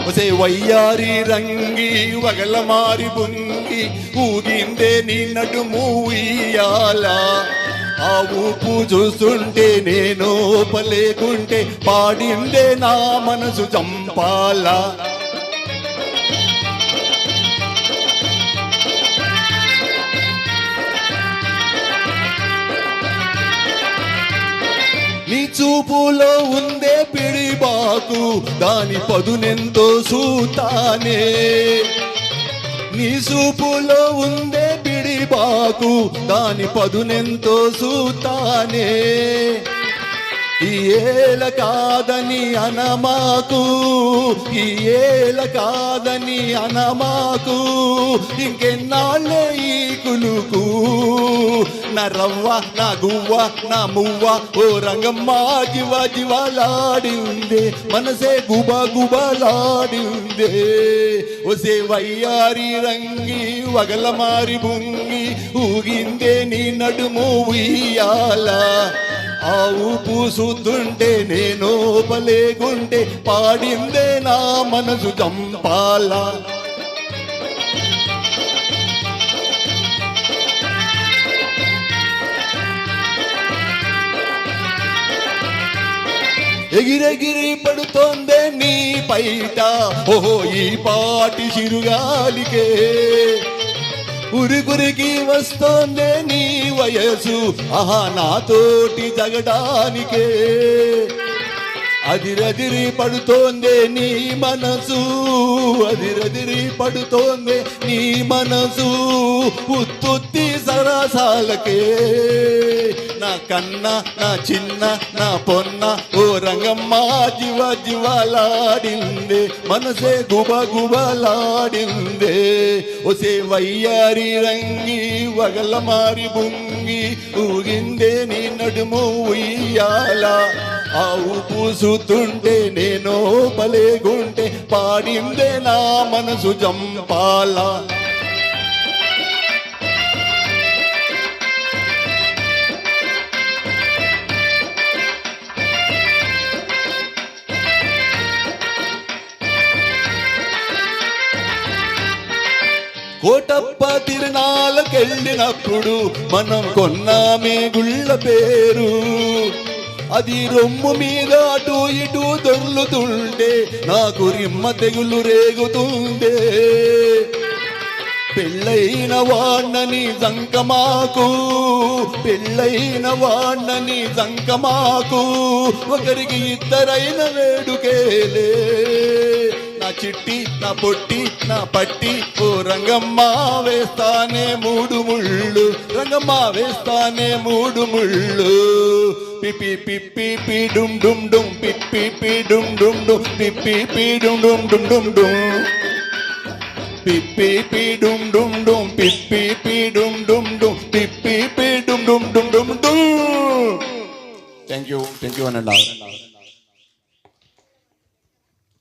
ఒసే వయ్యారి రంగి వగల మారి బుంగి ఊగిందే నీ నడుము ఉయ్యాల. ఆ ఊపు చూస్తుంటే నేను పలేకుంటే పాడిందే నా మనసు చంపాల. నీ చూపులో ఉందే పిడిబాకు దాని పదునెంతో సూతానే. నీ చూపులో ఉందే పిడిబాకు దాని పదునెంతో సూతానే. ఈ ఏల కాదని అనమాకు, ఈ ఏల కాదని అనమాకు, ఇంకెన్నాళ్ళే ఈ కులుకు. నా రవ్వ నా గువ్వ నా మువ్వ ఓ రంగమ్మ జివ జివలాడిందే మనసే గుబ గుబలాడిందే. ఒసే వయ్యారి రంగి వగల మారి బుంగి ఊగిందే నీ నడుము ఉయ్యాల. ఆ ఊపు చూస్తుంటే నేను పలేకుంటే పాడిందే నా మనసు చంపాల. ఎగిరెగిరి పడుతోందే నీ పైట ఓహో ఈ పాటి చిరుగాలికే. ఉరికురికి వస్తోందే నీ వయసు ఆహా నాతోటి జగడానికే. అదిరదిరి పడుతోందే నీ మనసు, అదిరదిరి పడుతోందే నీ మనసు ఉత్తుత్తి సరసాలకే. నా కన్న నా చిన్న నా పొన్న ఓ రంగమ్మ జివ జివలాడిందే మనసే గుబ గుబలాడిందే. ఒసే వయ్యారి రంగి వగల మారి బుంగి ఊగిందే నీ నడుము ఉయ్యాల. ఆ ఊపు చూస్తుంటే నేను పలేగుంటే పాడిందే నా మనసు చంపాల. కోటప్ప తిరునాళ్ళకెళ్ళినప్పుడు మనం కొన్నామే గుళ్ళ పేరు. అది రొమ్ము మీద అటు ఇటు దొర్లుతుండే నాకు రిమ్మ తెగులు రేగుతుండే. పెళ్ళైన వాణ్ణని జంకమాకు, పెళ్ళైన వాణ్ణని జంకమాకు, ఒకరికి ఇద్దరైన వేడుకేలే. నా చిట్టి నా పొట్టి నా పట్టి ఓ రంగమ్మ వేస్తానే మూడు ముళ్ళు, రంగమ్మ వేస్తానే మూడు ముళ్ళు. పిపి పిప్పి పి డుమ్ డుమ్ డుమ్ పిప్పి పి డుమ్ డుమ్ డుమ్ పిప్పి పి డుమ్ డుమ్ డుమ్ డుమ్ డుమ్ పిప్పి పి డుమ్ డుమ్ డుమ్ పిప్పి పి డుమ్ డుమ్ డుమ్ పిప్పి పి డుమ్ డుమ్ డుమ్ డుమ్ డుమ్. థ్యాంక్ యూ అనండి.